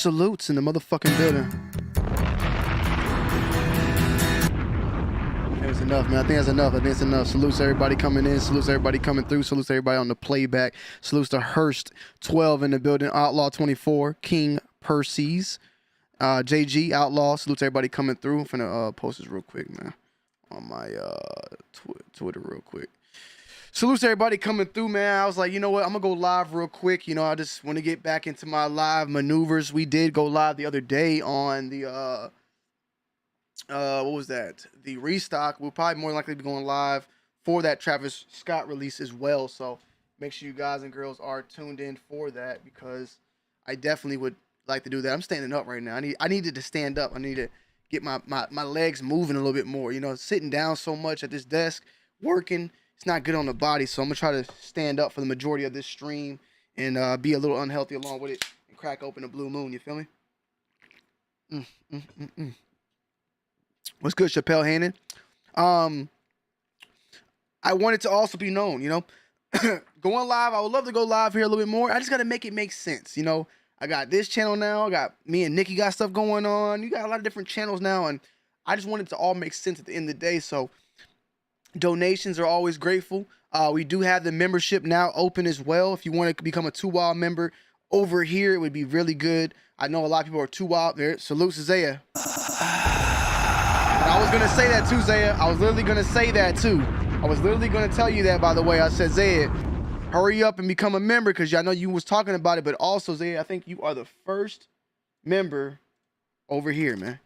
Salutes in the motherfucking building. That's enough, man. I think that's enough. I think it's enough. Salutes to everybody coming in. Salutes to everybody coming through. Salutes to everybody on the playback. Salutes to Hurst 12 in the building. Outlaw 24. King Percy's. JG Outlaw. Salutes to everybody coming through. I'm finna post this real quick, man. On my Twitter real quick. Salutes to everybody coming through, man. I was like, you know what? I'm going to go live real quick. You know, I just want to get back into my live maneuvers. We did go live the other day on the, what was that? The restock. We'll probably more likely be going live for that Travis Scott release as well. So make sure you guys and girls are tuned in for that because I definitely would like to do that. I'm standing up right now. I needed to stand up. I need to get my legs moving a little bit more. You know, sitting down so much at this desk, working, it's not good on the body, so I'm going to try to stand up for the majority of this stream and be a little unhealthy along with it and crack open a blue moon, you feel me? What's good, Chappelle Hannon? I want it to also be known, you know, going live, I would love to go live here a little bit more. I just got to make it make sense, you know. I got this channel now, I got me and Nikki got stuff going on. You got a lot of different channels now, and I just want it to all make sense at the end of the day, so donations are always grateful. We do have the membership now open as well. If you want to become a 2 Wild member over here, it would be really good. I know a lot of people are 2 Wild there. Salute to Zaya. I was going to say that too, Zaya. I was literally going to say that too. I was literally going to tell you that, by the way. I said, Zaya, hurry up and become a member because I know you was talking about it. But also, Zaya, I think you are the first member over here, man.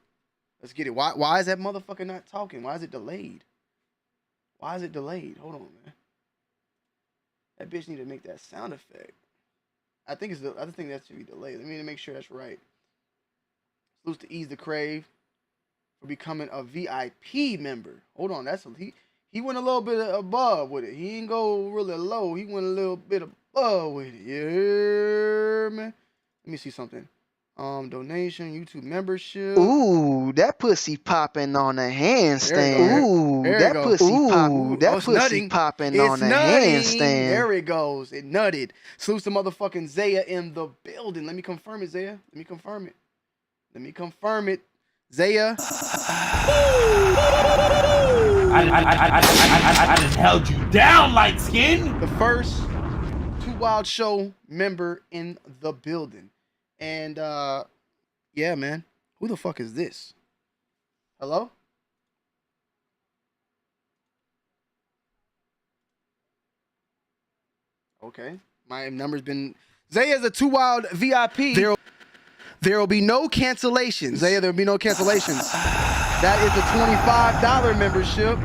Let's get it. Why is that motherfucker not talking? Why is it delayed? Why is it delayed? Hold on, man. That bitch need to make that sound effect. I think that should be delayed. Let me make sure that's right. Salute to Ease the Crave for becoming a VIP member. Hold on, he went a little bit above with it. He didn't go really low. He went a little bit above with it. Yeah, man. Let me see something. Donation, YouTube membership. Ooh, that pussy popping on a handstand. There you go. Ooh, There you that go. pussy Ooh, that it's pussy nutting. popping It's on a nutting. handstand. There it goes. It nutted. Salute to motherfucking Zaya in the building. Let me confirm it, Zaya. Let me confirm it. Let me confirm it. Zaya. I just held you down, light skin. The first Too Wild Show member in the building. And yeah, man. Who the fuck is this? Hello? Okay. My number's been Zaya's a Too Wild VIP. There will be no cancellations. Zaya, there will be no cancellations. That is a $25 membership.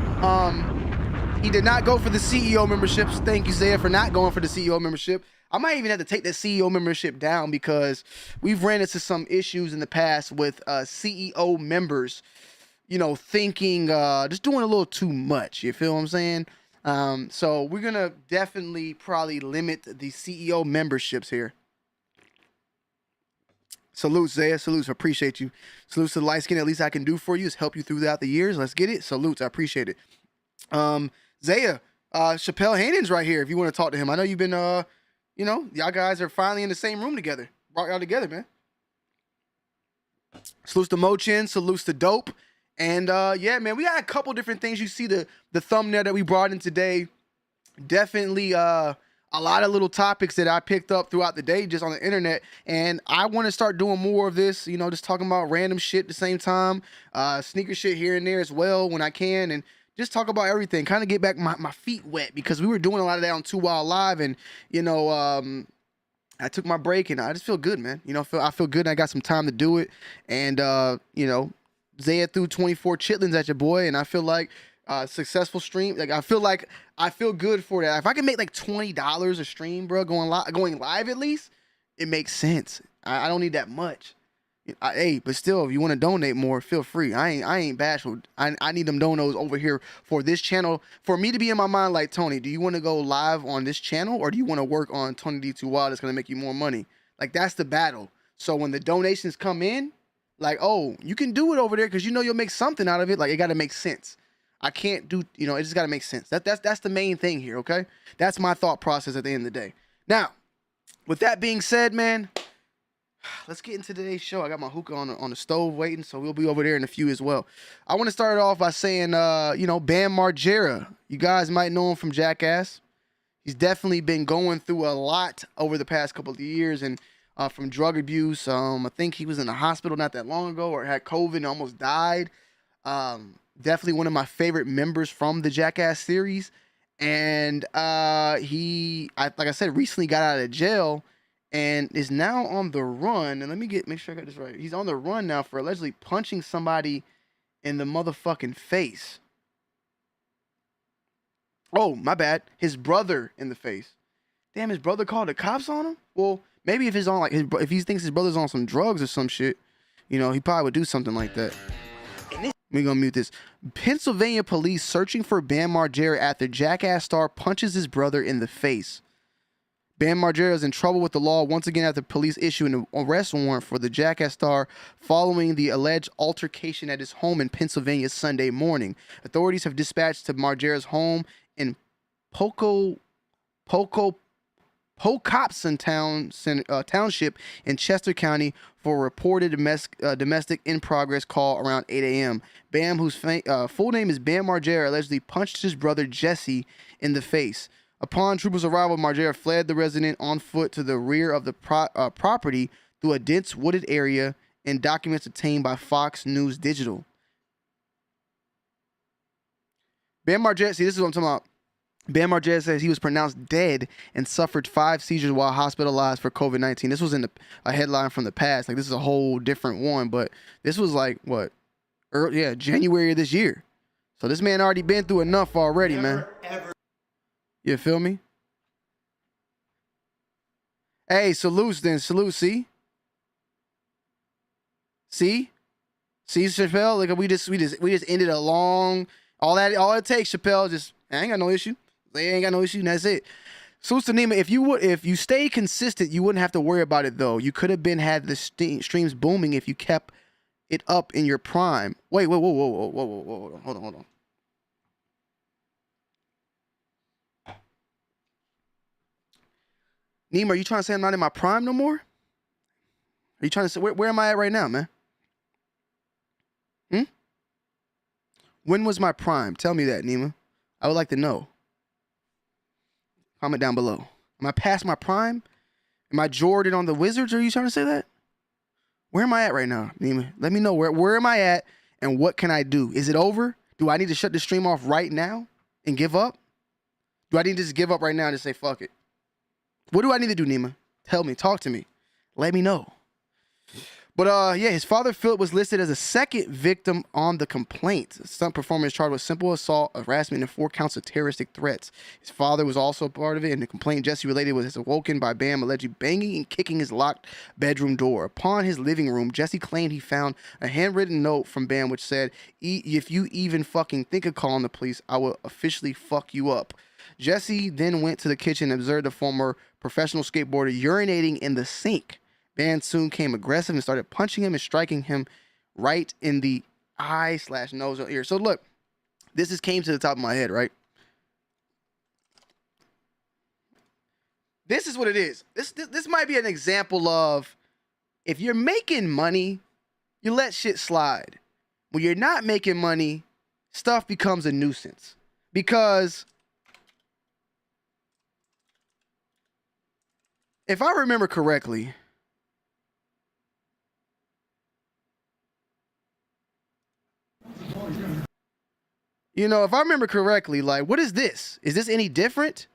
He did not go for the CEO memberships. Thank you, Zaya, for not going for the CEO membership. I might even have to take that CEO membership down because we've ran into some issues in the past with CEO members, you know, thinking, just doing a little too much. You feel what I'm saying? So we're going to definitely probably limit the CEO memberships here. Salutes, Zaya. Salutes. I appreciate you. Salutes to the light skin. At least I can do for you is help you throughout the years. Let's get it. Salutes. I appreciate it. Zaya, Chappelle Hayden's right here if you want to talk to him. I know you've been, you know, y'all guys are finally in the same room together. Brought y'all together, man. Salutes to Mochin. Salutes to Dope. And, yeah, man, we got a couple different things. You see the thumbnail that we brought in today. Definitely, a lot of little topics that I picked up throughout the day just on the internet, and I want to start doing more of this, you know, just talking about random shit at the same time, sneaker shit here and there as well when I can, and just talk about everything, kind of get back my feet wet, because we were doing a lot of that on Too Wild Live, and, you know, I took my break, and I just feel good, man. You know, I feel good, and I got some time to do it, and, you know, Zaya threw 24 chitlins at your boy, and I feel like successful stream. Like I feel good for that. If I can make like $20 a stream, bro, going live at least, it makes sense. I don't need that much. Hey, but still, if you want to donate more, feel free. I ain't bashful. I need them donos over here for this channel. For me to be in my mind like, Tony, do you want to go live on this channel or do you want to work on Tony D Too Wild that's gonna make you more money? Like that's the battle. So when the donations come in, like, oh, you can do it over there because you know you'll make something out of it. Like it gotta make sense. I can't do, you know, it just got to make sense. That's the main thing here, okay? That's my thought process at the end of the day. Now, with that being said, man, let's get into today's show. I got my hookah on the stove waiting, so we'll be over there in a few as well. I want to start it off by saying, you know, Bam Margera. You guys might know him from Jackass. He's definitely been going through a lot over the past couple of years, and from drug abuse. I think he was in the hospital not that long ago or had COVID and almost died. Definitely one of my favorite members from the Jackass series. And like I said, recently got out of jail and is now on the run. And let me make sure I got this right. He's on the run now for allegedly punching somebody in the motherfucking face. Oh, my bad. His brother in the face. Damn, his brother called the cops on him? Well, maybe if he's on if he thinks his brother's on some drugs or some shit, you know, he probably would do something like that. We're going to mute this. Pennsylvania police searching for Bam Margera after Jackass star punches his brother in the face. Bam Margera is in trouble with the law once again after police issue an arrest warrant for the Jackass star following the alleged altercation at his home in Pennsylvania Sunday morning. Authorities have dispatched to Margera's home in Pocopson Township in Chester County for a reported domestic in-progress call around 8 a.m. Bam, whose full name is Bam Margera, allegedly punched his brother Jesse in the face. Upon troopers' arrival, Margera fled the resident on foot to the rear of the property through a dense wooded area, and documents obtained by Fox News Digital. Bam Margera, see, this is what I'm talking about. Bam Margera says he was pronounced dead and suffered 5 seizures while hospitalized for COVID-19. This was in a headline from the past. Like, this is a whole different one, but this was like, what? January of this year. So this man already been through enough already, man. You feel me? Hey, salutes then. Salute, see? See, Chappelle? Like, we just ended a long, all it takes, Chappelle, just, I ain't got no issue. They ain't got no issue, and that's it. Susanima, if you stay consistent, you wouldn't have to worry about it though. You could have had the streams booming if you kept it up in your prime. Wait, whoa, hold on. Nima, are you trying to say I'm not in my prime no more? Are you trying to say where am I at right now, man? When was my prime? Tell me that, Nima. I would like to know. Comment down below. Am I past my prime? Am I Jordan on the Wizards? Are you trying to say that? Where am I at right now, Nima? Let me know. Where am I at and what can I do? Is it over? Do I need to shut the stream off right now and give up? Do I need to just give up right now and just say fuck it? What do I need to do, Nima? Tell me. Talk to me. Let me know. But yeah, his father Philip was listed as a second victim on the complaint. The stunt performer is charged with simple assault, harassment, and 4 counts of terroristic threats. His father was also a part of it, and the complaint Jesse related was awoken by Bam allegedly banging and kicking his locked bedroom door. Upon his living room, Jesse claimed he found a handwritten note from Bam which said, "If you even fucking think of calling the police, I will officially fuck you up." Jesse then went to the kitchen and observed the former professional skateboarder urinating in the sink. Bam soon came aggressive and started punching him and striking him right in the eye/nose or ear. So look, this just came to the top of my head, right? This is what it is. This might be an example of if you're making money, you let shit slide. When you're not making money, stuff becomes a nuisance. Because if I remember correctly, you know, if I remember correctly, like, what is this? Is this any different?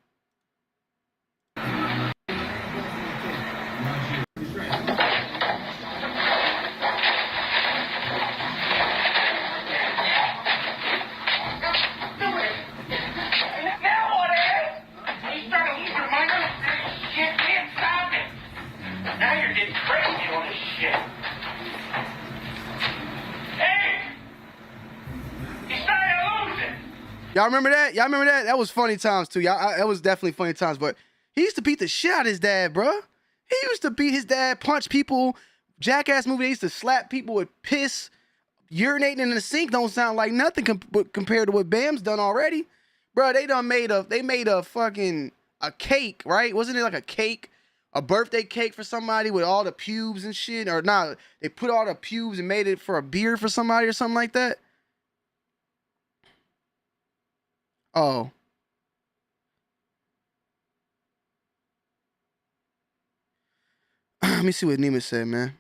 Y'all remember that? Y'all remember that? That was funny times too. That was definitely funny times. But he used to beat the shit out of his dad, bro. He used to beat his dad, punch people. Jackass movie, they used to slap people with piss. Urinating in the sink don't sound like nothing compared to what Bam's done already. Bro, they made a fucking cake, right? Wasn't it like a cake? A birthday cake for somebody with all the pubes and shit? Or nah, they put all the pubes and made it for a beer for somebody or something like that? Oh. Let me see what Nima said, man.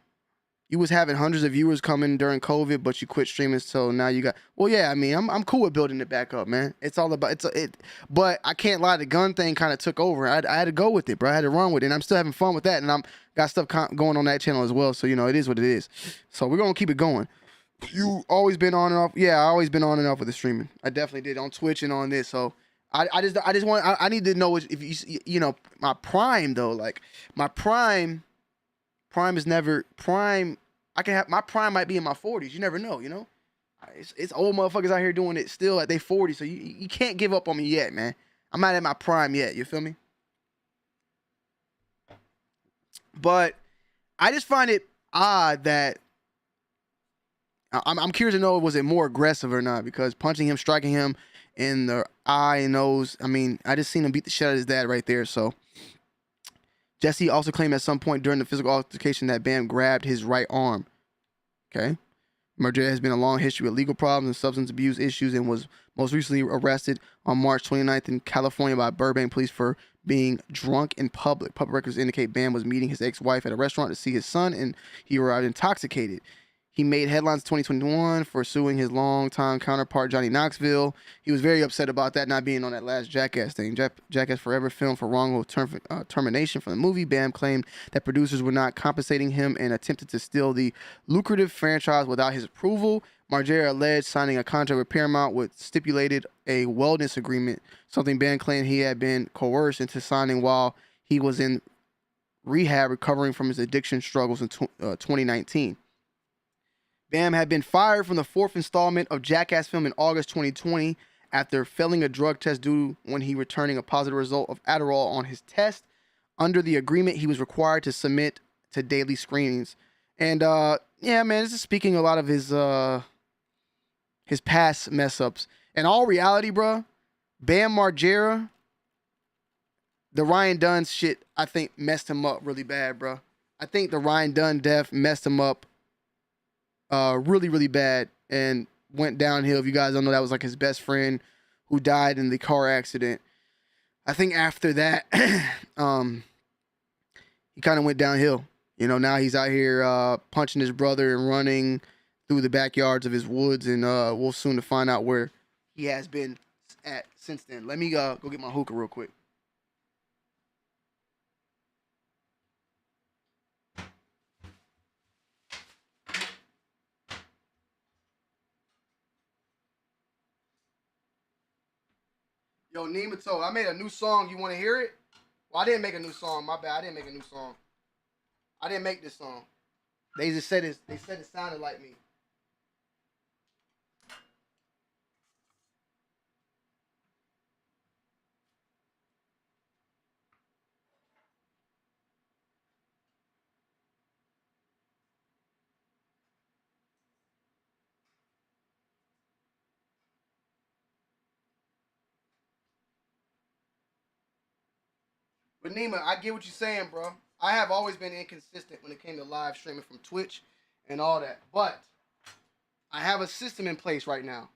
You was having hundreds of viewers coming during COVID, but you quit streaming, so now you got. Well, yeah, I mean, I'm cool with building it back up, man. It's all about it. But I can't lie, the gun thing kind of took over. I had to go with it, bro. I had to run with it, and I'm still having fun with that, and I'm got stuff going on that channel as well. So you know, it is what it is. So we're gonna keep it going. You always been on and off. Yeah, I always been on and off with the streaming. I definitely did on Twitch and on this. So I just want I need to know if you know my prime though, like my prime is never prime. I can have my prime might be in my 40s. You never know, you know. It's old motherfuckers out here doing it still at their 40s. So you can't give up on me yet, man. I'm not at my prime yet. You feel me? But I just find it odd that I'm curious to know, was it more aggressive or not? Because punching him, striking him in the eye and nose. I mean, I just seen him beat the shit out of his dad right there. So Jesse also claimed at some point during the physical altercation that Bam grabbed his right arm. Okay. Margera has been a long history with legal problems and substance abuse issues and was most recently arrested on March 29th in California by Burbank police for being drunk in public. Public records indicate Bam was meeting his ex-wife at a restaurant to see his son and he arrived intoxicated. He made headlines in 2021 for suing his longtime counterpart, Johnny Knoxville. He was very upset about that not being on that last Jackass thing. Jackass Forever filmed for wrongful termination from the movie. Bam claimed that producers were not compensating him and attempted to steal the lucrative franchise without his approval. Margera alleged signing a contract with Paramount with stipulated a wellness agreement, something Bam claimed he had been coerced into signing while he was in rehab recovering from his addiction struggles in 2019. Bam had been fired from the 4th installment of Jackass film in August 2020 after failing a drug test due when he returning a positive result of Adderall on his test. Under the agreement, he was required to submit to daily screenings. And yeah, man, this is speaking a lot of his past mess ups. In all reality, bro, Bam Margera, the Ryan Dunn shit, I think messed him up really bad, bro. I think the Ryan Dunn death messed him up really, really bad and went downhill. If you guys don't know, that was like his best friend who died in the car accident. I think after that, he kind of went downhill. You know, now he's out here punching his brother and running through the backyards of his woods, and we'll soon to find out where he has been at since then. Let me go get my hookah real quick. Yo, Nemato, I made a new song. You want to hear it? Well, I didn't make a new song. My bad. I didn't make a new song. I didn't make this song. They just said it. They said it sounded like me. But Nima, I get what you're saying, bro. I have always been inconsistent when it came to live streaming from Twitch and all that. But I have a system in place right now.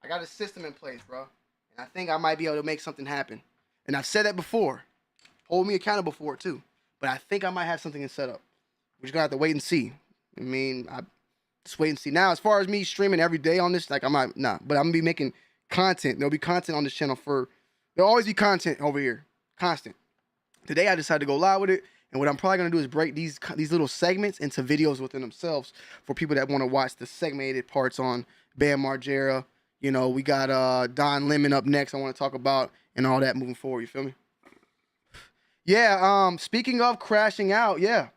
I got a system in place, bro. And I think I might be able to make something happen. And I've said that before. Hold me accountable for it, too. But I think I might have something set up. We're just going to have to wait and see. I mean, just wait and see. Now, as far as me streaming every day on this, like, I might, nah. But I'm going to be making content. There'll be content on this channel there'll always be content over here. Constant. Today, I decided to go live with it. And what I'm probably going to do is break these little segments into videos within themselves for people that want to watch the segmented parts on Bam Margera. You know, we got Don Lemon up next I want to talk about and all that moving forward. You feel me? Yeah, speaking of crashing out, yeah.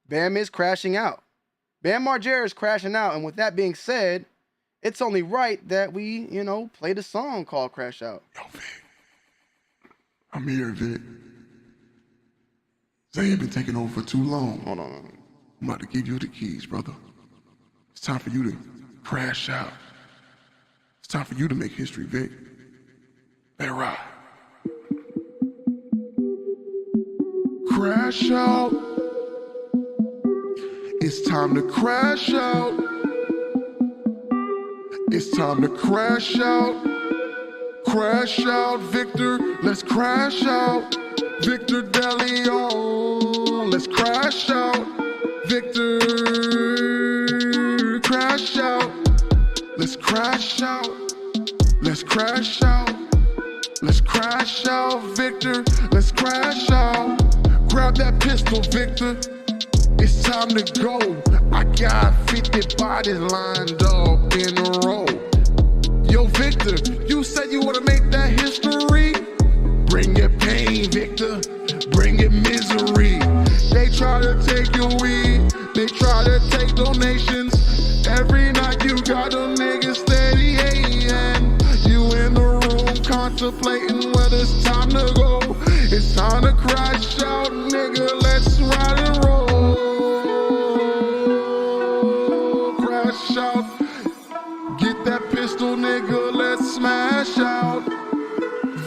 Bam is crashing out. Bam Margera is crashing out. And with that being said, it's only right that we, you know, play the song called Crash Out. Yo, Vic. I'm here, Vic. Zay ain't been taking over for too long. Hold on. I'm about to give you the keys, brother. It's time for you to crash out. It's time for you to make history, Vic. Let it ride. Crash out. It's time to crash out. It's time to crash out. Crash out, Victor. Let's crash out. Victor DeLeon, let's crash out. Victor, crash out. Let's crash out. Let's crash out. Let's crash out, Victor. Let's crash out. Grab that pistol, Victor. It's time to go. I got 50 bodies lined up in a row. Yo, Victor, you said you wanna make that history? Bring it pain, Victor. Bring it misery. They try to take your weed. They try to take donations. Every night you got them niggas steady hating. You in the room contemplating whether it's time to go. It's time to crash out, nigga. Let's ride and roll. Crash out. Get that pistol, nigga. Let's smash out.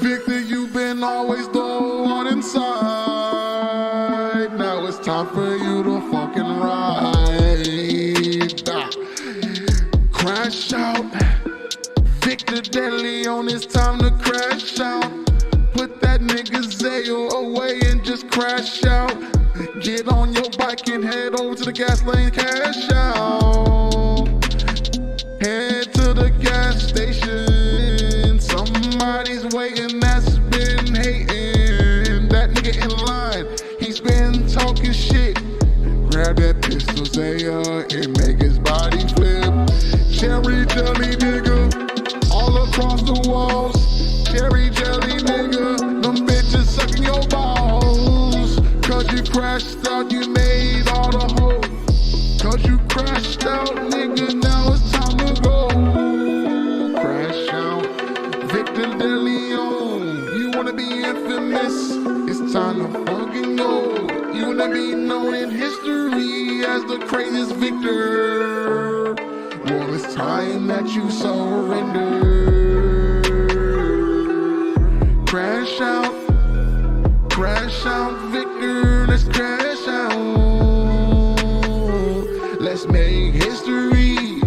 Victor, you've been always the one inside. Now it's time for you to fucking ride. Crash out. Victor DeLeon, it's time to crash out. Put that nigga Zayo away and just crash out. Get on your bike and head over to the gas lane, cash out. Head to the gas station. Somebody's waiting that's been hating. That nigga in line, he's been talking shit. Grab that pistol, Zaya, and make his body flip. Cherry jelly nigga, all across the walls. Cherry jelly nigga, them bitches sucking your balls. Cause you crashed out, you made all the hoes. Cause you crashed out, nigga, now it's time to go. Crash out, wanna be infamous, it's time to fucking go. You wanna be known in history as the craziest victor. Well, it's time that you surrender. Crash out, victor, let's crash out. Let's make history.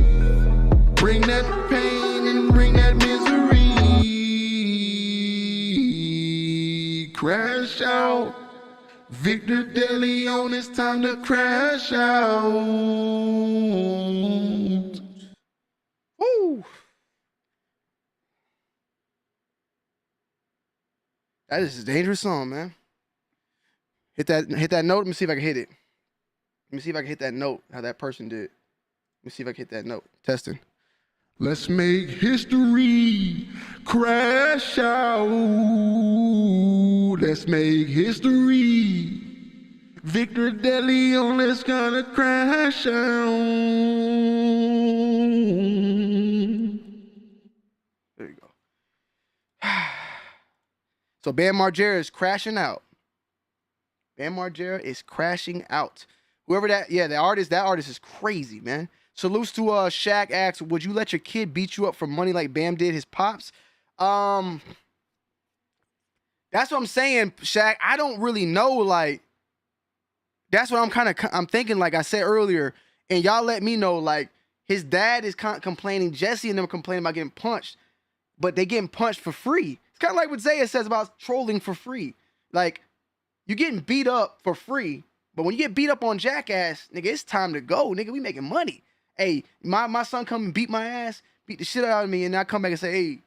Bring that pain and bring that misery. Crash out. Victor DeLeon, it's time to crash out. Woo! That is a dangerous song, man. Hit that note. Let me see if I can hit it. Let me see if I can hit that note, how that person did. Let me see if I can hit that note. Testing. Let's make history. Crash out. Let's make history. Victor DeLeon, let's gonna crash out. There you go. So Bam Margera is crashing out. Bam Margera is crashing out. Whoever that artist is crazy, man. Salutes to Shaq asks, would you let your kid beat you up for money like Bam did his pops? That's what I'm saying, Shaq. I don't really know, like, that's what I'm thinking, like I said earlier, and y'all let me know, like, his dad is complaining, Jesse and them complaining about getting punched, but they getting punched for free. It's kind of like what Zaya says about trolling for free. Like, you getting beat up for free, but when you get beat up on Jackass, nigga, it's time to go, nigga. We making money. Hey, my son come and beat my ass, beat the shit out of me, and I come back and say, hey,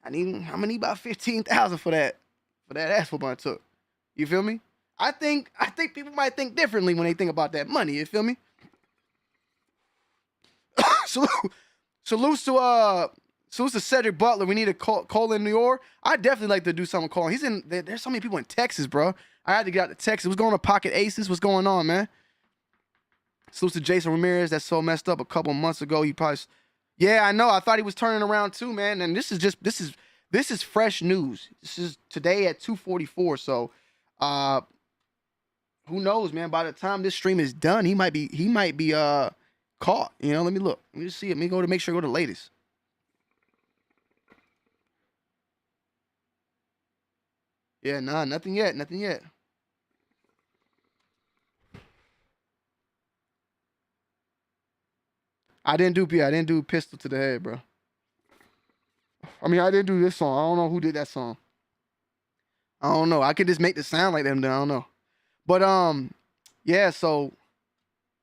I'm gonna need about $15,000 for that ass whooping I took. You feel me? I think people might think differently when they think about that money. You feel me? Salutes to Cedric Butler. We need a call in New York. I definitely like to do something with Colin. There's so many people in Texas, bro. I had to get out to Texas. What's going on, Pocket Aces? What's going on, man? Salutes to Jason Ramirez. That's so messed up. A couple months ago, yeah, I know. I thought he was turning around too, man. And this is fresh news. This is today at 2:44. So, who knows, man? By the time this stream is done, he might be caught. You know, let me look. Let me just see it. Let me go to make sure I go to the latest. Yeah, nah, nothing yet. Nothing yet. I didn't do pistol to the head, bro. I mean, I didn't do this song. I don't know who did that song. I don't know. I could just make the sound like them. Then I don't know. But yeah. So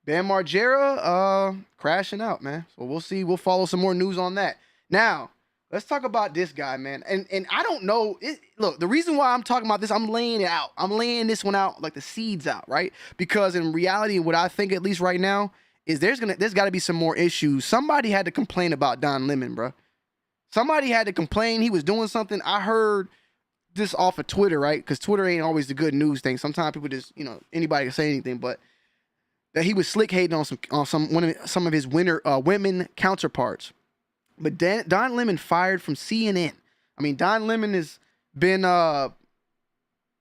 Bam Margera crashing out, man. So we'll see. We'll follow some more news on that. Now let's talk about this guy, man. And I don't know. Look, the reason why I'm talking about this, I'm laying it out. I'm laying this one out, like the seeds out, right? Because in reality, what I think, at least right now, is there's got to be some more issues. Somebody had to complain about Don Lemon, bro. Somebody had to complain. He was doing something. I heard this off of Twitter, right? Because Twitter ain't always the good news thing. Sometimes people just, anybody can say anything. But that he was slick hating on some of his women counterparts. But Don Lemon fired from CNN. I mean, Don Lemon has been one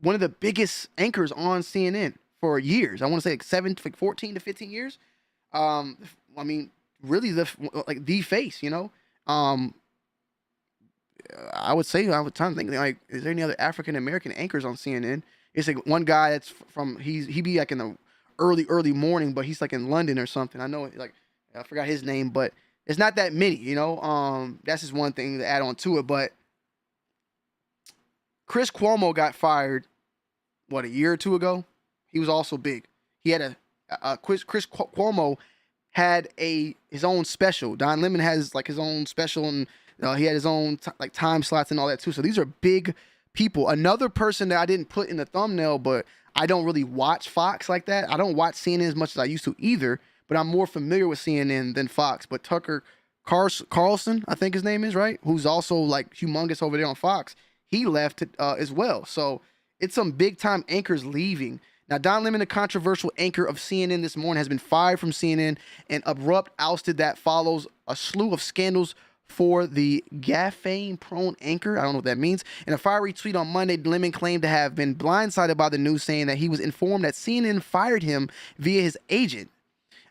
of the biggest anchors on CNN for years. I want to say 14 to 15 years. I mean, really the face, I would say, I was trying to think, like, is there any other African American anchors on CNN? It's like one guy that's he be like in the early morning, but he's like in London or something. I know, like, I forgot his name, but it's not that many, that's just one thing to add on to it. But Chris Cuomo got fired, a year or two ago? He was also big. He had Chris Cuomo had his own special. Don Lemon has like his own special, and he had his own time slots and all that too. So these are big people. Another person that I didn't put in the thumbnail, but I don't really watch Fox like that. I don't watch CNN as much as I used to either, but I'm more familiar with CNN than Fox. But Tucker Carlson, I think his name is, right? Who's also like humongous over there on Fox. He left as well. So it's some big time anchors leaving. Now, Don Lemon, the controversial anchor of CNN this morning, has been fired from CNN, and abrupt ousted that follows a slew of scandals for the caffeine-prone anchor. I don't know what that means. In a fiery tweet on Monday, Lemon claimed to have been blindsided by the news, saying that he was informed that CNN fired him via his agent.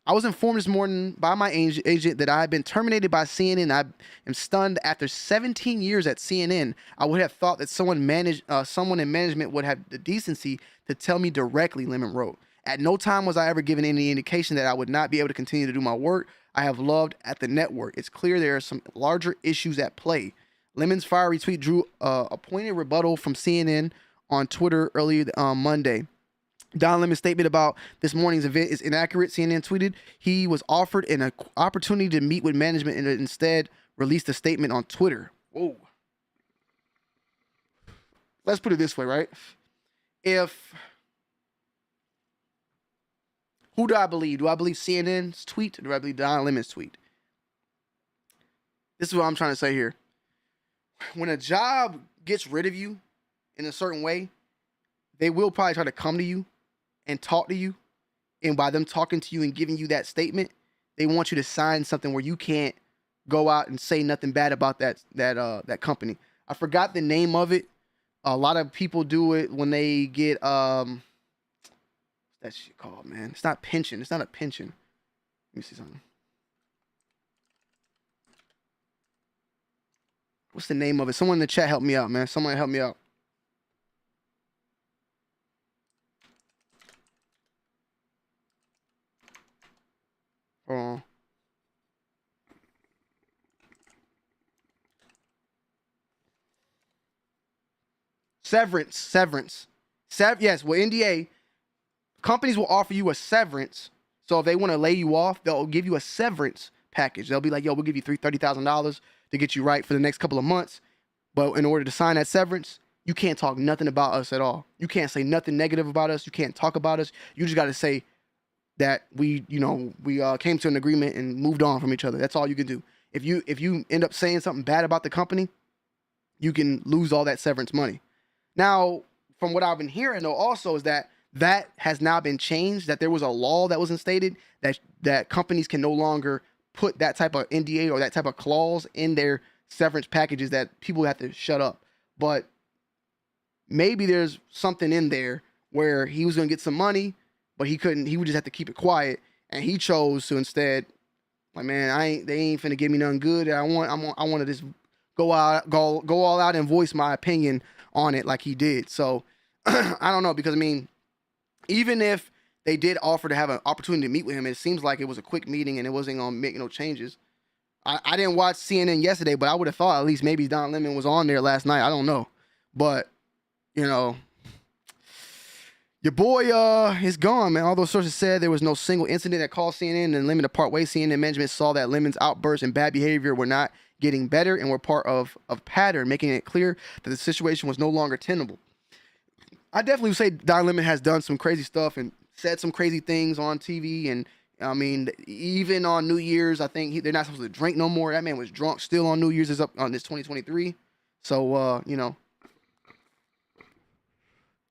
I was informed this morning by my agent that I had been terminated by CNN. I am stunned. After 17 years at CNN, I would have thought that someone in management would have the decency to tell me directly, Lemon wrote. At no time was I ever given any indication that I would not be able to continue to do my work I have loved at the network. It's clear there are some larger issues at play. Lemon's fiery tweet drew a pointed rebuttal from CNN on Twitter earlier Monday. Don Lemon's statement about this morning's event is inaccurate, CNN tweeted. He was offered an opportunity to meet with management and instead released a statement on Twitter. Whoa. Let's put it this way, right? Who do I believe? Do I believe CNN's tweet or do I believe Don Lemon's tweet? This is what I'm trying to say here. When a job gets rid of you in a certain way, they will probably try to come to you and talk to you. And by them talking to you and giving you that statement, they want you to sign something where you can't go out and say nothing bad about that company. I forgot the name of it. A lot of people do it when they get that shit called, man. It's not pension. It's not a pension. Let me see something. What's the name of it? Someone in the chat help me out, man. Someone help me out. Hold on. Severance. Yes, well, NDA, companies will offer you a severance. So if they want to lay you off, they'll give you a severance package. They'll be like, yo, we'll give you $30,000 to get you right for the next couple of months. But in order to sign that severance, you can't talk nothing about us at all. You can't say nothing negative about us. You can't talk about us. You just got to say that we came to an agreement and moved on from each other. That's all you can do. If you end up saying something bad about the company, you can lose all that severance money. Now, from what I've been hearing, though, also is that has now been changed, that there was a law that was instated that companies can no longer put that type of NDA or that type of clause in their severance packages, that people have to shut up. But maybe there's something in there where he was going to get some money, but he couldn't. He would just have to keep it quiet, and he chose to instead, like, man, they ain't finna give me nothing good. I want to just go all out and voice my opinion on it like he did. So I don't know, because I mean, even if they did offer to have an opportunity to meet with him, it seems like it was a quick meeting and it wasn't gonna make no changes. I didn't watch CNN yesterday, but I would have thought at least maybe Don Lemon was on there last night. I don't know, but your boy is gone, man. Although sources said there was no single incident that caused CNN and Lemon to part ways, CNN management saw that Lemon's outbursts and bad behavior were not getting better and were part of pattern, making it clear that the situation was no longer tenable. I definitely would say Don Lemon has done some crazy stuff and said some crazy things on TV. And I mean, even on New Year's, I think they're not supposed to drink no more. That man was drunk still on New Year's. Is up on this 2023. So,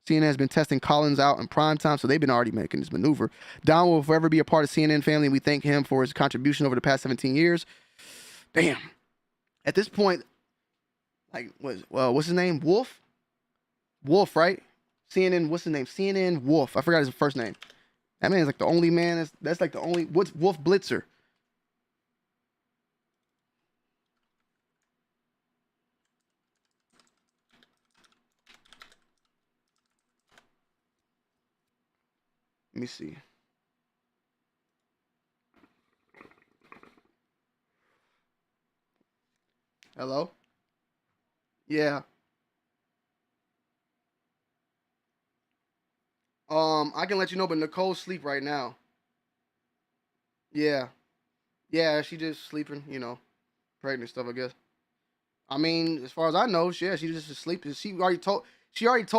CNN has been testing Collins out in prime time, so they've been already making this maneuver. Don will forever be a part of CNN family, and we thank him for his contribution over the past 17 years. Damn. At this point, like, what's his name? Wolf, right? CNN, what's his name? CNN Wolf. I forgot his first name. That man is like the only man. That's like the only. What's Wolf Blitzer? Let me see. Hello? Yeah. I can let you know, but Nicole's asleep right now. Yeah. Yeah, she just sleeping, pregnant stuff, I guess. I mean, as far as I know, she just asleep. She already told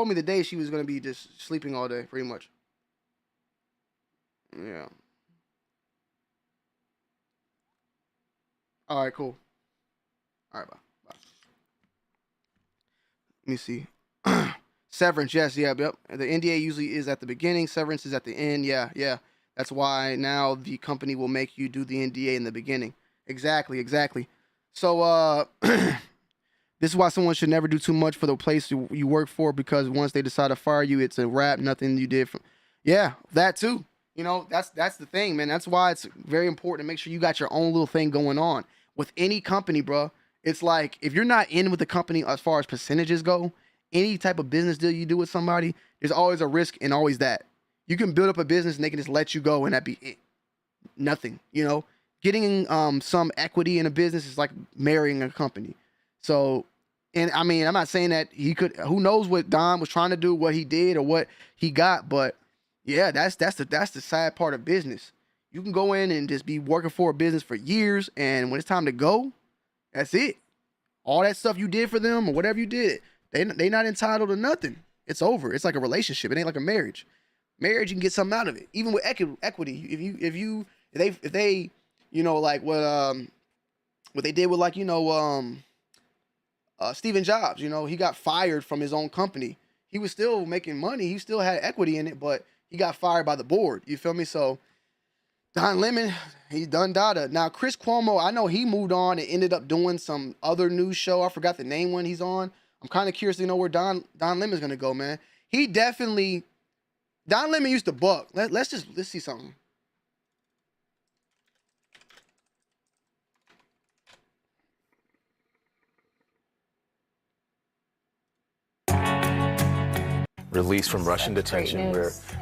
me the day she was gonna be just sleeping all day, pretty much. Yeah. All right, cool. All right, bye. Let me see. Severance, yes, yep. The NDA usually is at the beginning. Severance is at the end. Yeah. That's why now the company will make you do the NDA in the beginning. Exactly. So this is why someone should never do too much for the place you work for, because once they decide to fire you, it's a wrap. Nothing you did. Yeah, that too. You know, that's the thing, man. That's why it's very important to make sure you got your own little thing going on with any company, bro. It's like if you're not in with the company as far as percentages go, any type of business deal you do with somebody, there's always a risk and always that. You can build up a business and they can just let you go and that be it. Nothing, you know. Getting some equity in a business is like marrying a company. So, and I mean, I'm not saying that he could. Who knows what Don was trying to do, what he did, or what he got, but yeah, that's the sad part of business. You can go in and just be working for a business for years, and when it's time to go, that's it. All that stuff you did for them or whatever you did, they not entitled to nothing. It's over. It's like a relationship. It ain't like a marriage. Marriage, you can get something out of it. Even with equity, if they, you know, like what they did with, like, you know, Stephen Jobs, you know, he got fired from his own company. He was still making money. He still had equity in it, but he got fired by the board. You feel me? So Don Lemon, he's done data. Now, Chris Cuomo, I know he moved on and ended up doing some other news show. I forgot the name when he's on. I'm kind of curious to know where Don Lemon's going to go, man. Don Lemon used to buck. Let's see something. Released from Russian detention.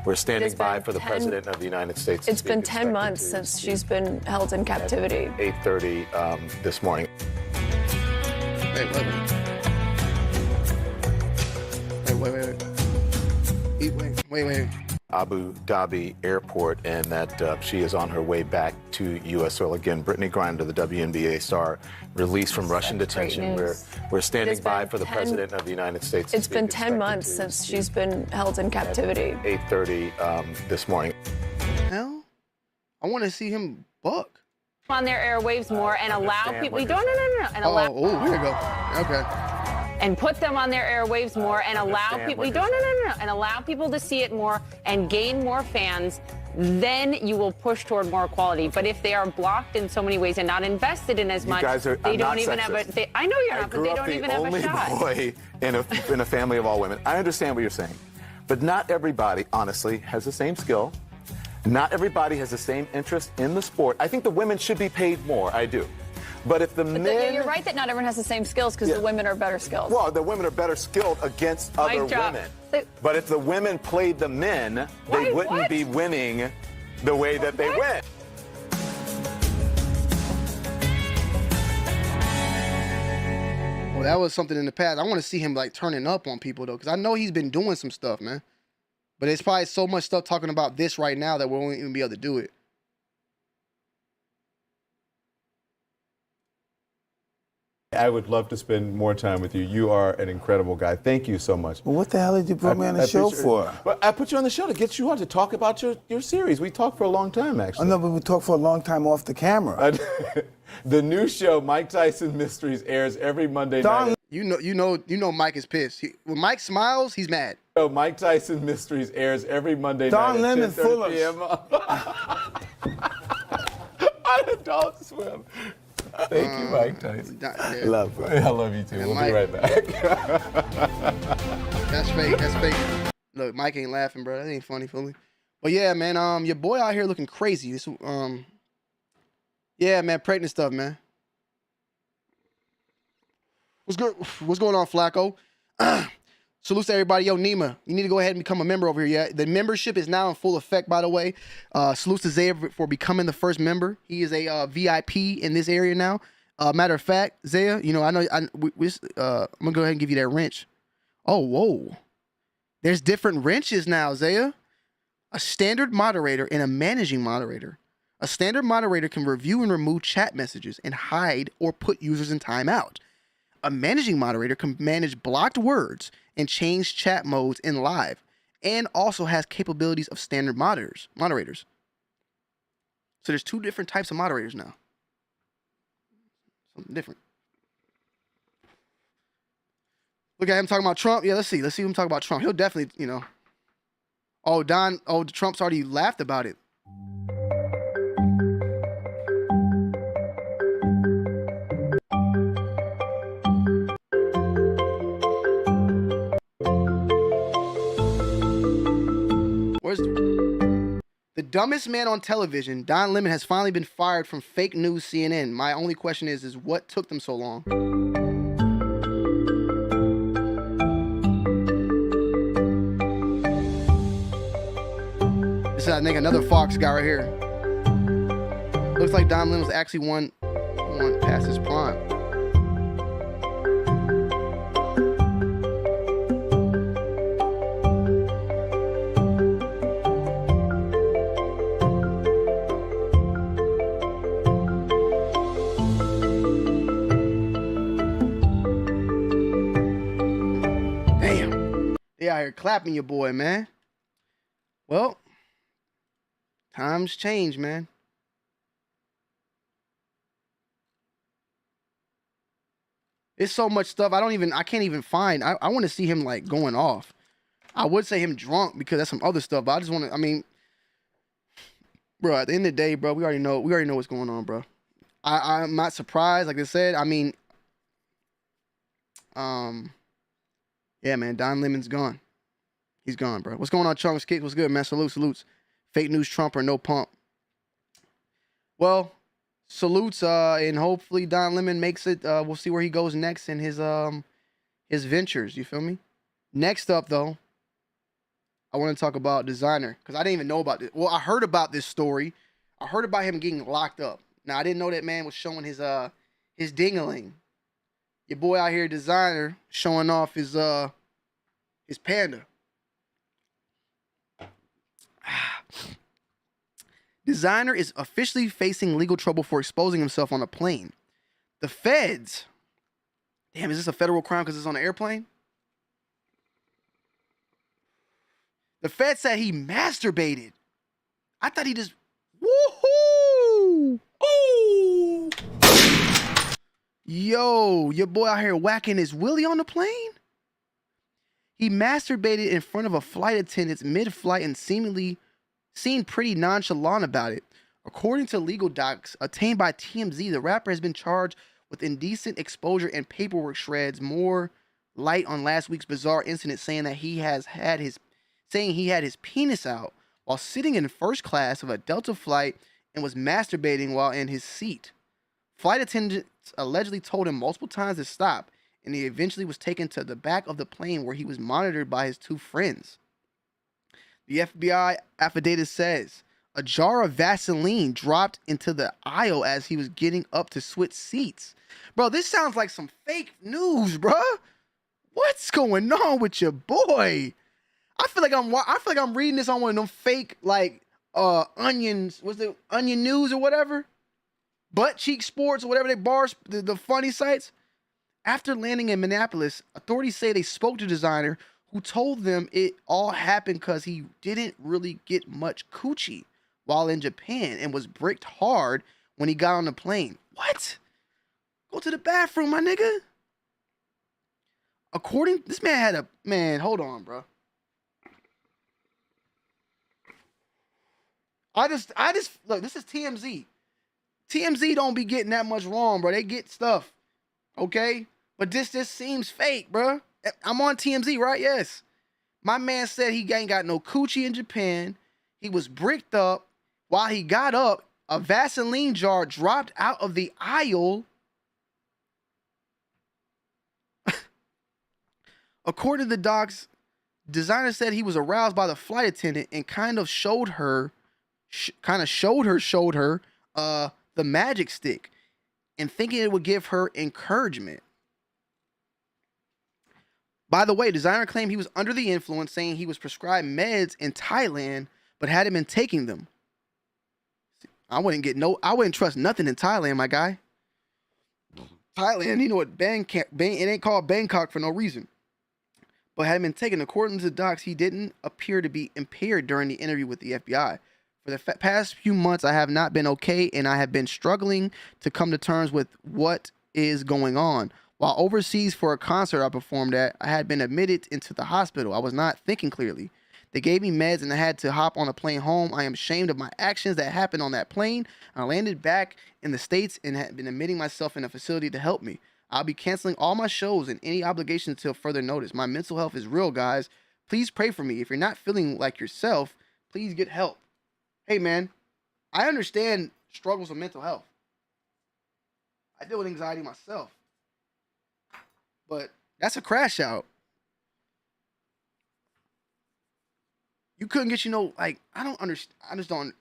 We're standing by for the President of the United States. It's been 10 months since she's been held in captivity. 8:30 this morning. Wait. Abu Dhabi airport, and that she is on her way back to U.S. soil. Again, Brittany Griner, the WNBA star, released from Russian detention. We're standing by for the President of the United States. It's been 10 months since she's been held in captivity. 8:30 this morning. Hell, I want to see him buck on their airwaves more and allow people. No, and allow. Oh, here we go. Okay. And put them on their airwaves more and allow people. No, and allow people to see it more and gain more fans. Then you will push toward more equality. But if they are blocked in so many ways and not invested in as much, they don't even have a. I know you're not, but they don't even have a shot. I grew up the only boy in a family of all women. I understand what you're saying, but not everybody, honestly, has the same skill. Not everybody has the same interest in the sport. I think the women should be paid more. I do. But if the men... You're right that not everyone has the same skills because the women are better skilled. Well, the women are better skilled against other women. But if the women played the men, they wouldn't be winning the way that they win. Well, that was something in the past. I want to see him, like, turning up on people, though, because I know he's been doing some stuff, man. But it's probably so much stuff talking about this right now that we won't even be able to do it. I would love to spend more time with you. You are an incredible guy. Thank you so much. Well, what the hell did you put me on the show for? Well, I put you on the show to get you on to talk about your series. We talked for a long time, actually. Oh, no, but we talked for a long time off the camera. The new show, Mike Tyson Mysteries, airs every Monday night. You know, Mike is pissed. When Mike smiles, he's mad. So Mike Tyson Mysteries airs every Monday night at 10:30 p.m. on Adult Swim. Thank you, Mike Tyson. Love, bro. I love you too. We'll be right back. That's fake. That's fake. Look, Mike ain't laughing, bro. That ain't funny, fully. But yeah, man. Your boy out here looking crazy. This, yeah, man. Pregnant stuff, man. What's good? What's going on, Flacco? Salute to everybody. Yo, Nima, you need to go ahead and become a member over here. Yeah, the membership is now in full effect, by the way. Salute to Zaya for becoming the first member. He is a VIP in this area now. Matter of fact, Zaya, you know, I'm gonna go ahead and give you that wrench. Oh, whoa. There's different wrenches now, Zaya. A standard moderator and a managing moderator. A standard moderator can review and remove chat messages and hide or put users in timeout. A managing moderator can manage blocked words and change chat modes in live, and also has capabilities of standard moderators. So there's two different types of moderators now. Something different. Look at him talking about Trump. Yeah, let's see him talk about Trump. He'll definitely, you know. Trump's already laughed about it. Where's the dumbest man on television? Don Lemon has finally been fired from fake news CNN. My only question is what took them so long? This is, I think, another Fox guy right here. Looks like Don Lemon was actually one past his prime. Damn. They out here clapping your boy, man. Well, times change, man. It's so much stuff I can't even find. I want to see him like going off. I would say him drunk because that's some other stuff, but I just want to, I mean, bro, at the end of the day, bro, we already know what's going on, bro. I'm not surprised, like I said. I mean, yeah, man, Don Lemon's gone. He's gone, bro. What's going on, Chunks Kicks? What's good, man? Salutes. Fake news Trump or no pump. Well, salutes, and hopefully Don Lemon makes it. We'll see where he goes next in his ventures. You feel me? Next up, though, I want to talk about Desiigner because I didn't even know about this. Well, I heard about this story. I heard about him getting locked up. Now I didn't know that man was showing his dingaling. Your boy out here, Desiigner, showing off his panda. Desiigner is officially facing legal trouble for exposing himself on a plane. The feds. Damn, is this a federal crime because it's on an airplane? The feds said he masturbated. I thought he just. Woohoo! Ooh! Yo, your boy out here whacking his willy on the plane? He masturbated in front of a flight attendant mid-flight and seemed pretty nonchalant about it. According to legal docs obtained by TMZ, the rapper has been charged with indecent exposure and paperwork shreds more light on last week's bizarre incident saying he had his penis out while sitting in first class of a Delta flight and was masturbating while in his seat. Flight attendants allegedly told him multiple times to stop, and he eventually was taken to the back of the plane where he was monitored by his two friends. The FBI affidavit says a jar of Vaseline dropped into the aisle as he was getting up to switch seats. Bro, this sounds like some fake news, bro. What's going on with your boy? I feel like I'm reading this on one of them fake onions. What's the Onion News or whatever? Butt Cheek Sports or whatever they bars the funny sites. After landing in Minneapolis, authorities say they spoke to Desiigner, who told them it all happened because he didn't really get much coochie while in Japan and was bricked hard when he got on the plane. What? Go to the bathroom, my nigga. This man had hold on, bro. I just look, this is TMZ. TMZ don't be getting that much wrong, bro. They get stuff. Okay? But this seems fake, bro. I'm on TMZ, right? Yes. My man said he ain't got no coochie in Japan. He was bricked up. While he got up, a Vaseline jar dropped out of the aisle. According to the docs, Desiigner said he was aroused by the flight attendant and kind of showed her the magic stick and thinking it would give her encouragement. By the way, Desiigner claimed he was under the influence, saying he was prescribed meds in Thailand, but hadn't been taking them. I wouldn't trust nothing in Thailand, my guy. Thailand, you know what? It ain't called Bangkok for no reason. But hadn't been taken. According to the docs, he didn't appear to be impaired during the interview with the FBI. For the past few months, I have not been okay, and I have been struggling to come to terms with what is going on. While overseas for a concert I performed at, I had been admitted into the hospital. I was not thinking clearly. They gave me meds and I had to hop on a plane home. I am ashamed of my actions that happened on that plane. I landed back in the States and had been admitting myself in a facility to help me. I'll be canceling all my shows and any obligations until further notice. My mental health is real, guys. Please pray for me. If you're not feeling like yourself, Please get help. Hey, man, I understand struggles with mental health. I deal with anxiety myself. But that's a crash out. You couldn't get, like, I don't understand. I just don't.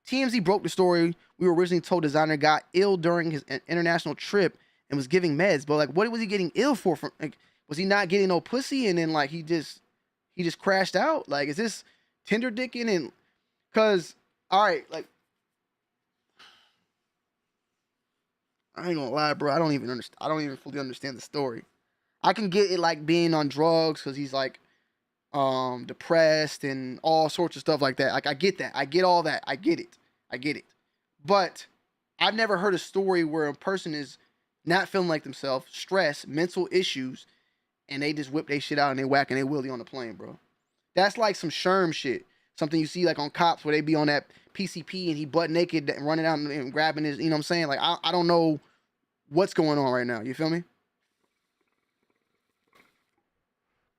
TMZ broke the story. We were originally told Desiigner got ill during his international trip and was giving meds. But, like, what was he getting ill for? Like, was he not getting no pussy and then, like, he just crashed out? Like, is this Tinder dicking? And, because, all right, like, I ain't gonna lie, bro. I don't even fully understand the story. I can get it, like, being on drugs because he's, like, depressed and all sorts of stuff like that. Like, I get that. I get all that. I get it. But I've never heard a story where a person is not feeling like themselves, stress, mental issues, and they just whip their shit out and they whacking their willy on the plane, bro. That's like some Sherm shit. Something you see like on Cops where they be on that PCP and he butt naked and running out and grabbing his, you know what I'm saying? Like, I don't know what's going on right now. You feel me?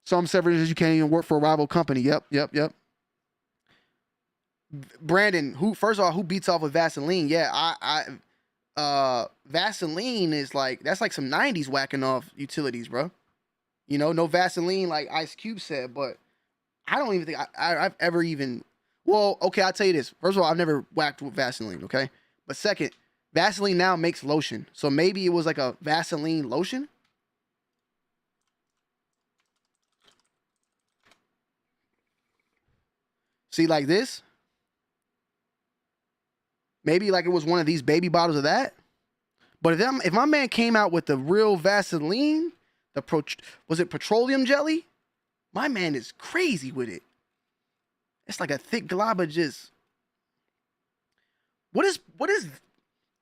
Some severances you can't even work for a rival company. Yep. Brandon, who beats off with Vaseline? Yeah, Vaseline is like, that's like some 90s whacking off utilities, bro. No Vaseline like Ice Cube said, but I don't even think I've ever even, well, okay, I'll tell you this. First of all, I've never whacked with Vaseline, okay? But second, Vaseline now makes lotion. So maybe it was like a Vaseline lotion? See, like this? Maybe like it was one of these baby bottles of that. But if my man came out with the real Vaseline, was it petroleum jelly? My man is crazy with it. It's like a thick glob of just. What is?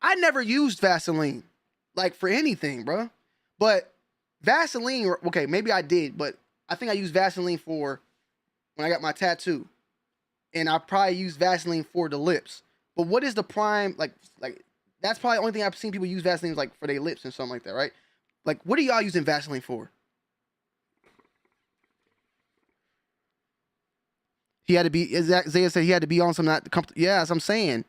I never used Vaseline, like for anything, bro. But Vaseline, okay, maybe I did, but I think I used Vaseline for when I got my tattoo. And I probably used Vaseline for the lips. But what is the prime, like that's probably the only thing I've seen people use Vaseline like for their lips and something like that, right? Like, what are y'all using Vaseline for? He had to be, Zaya said he had to be on some not comfortable. Yeah, as I'm saying.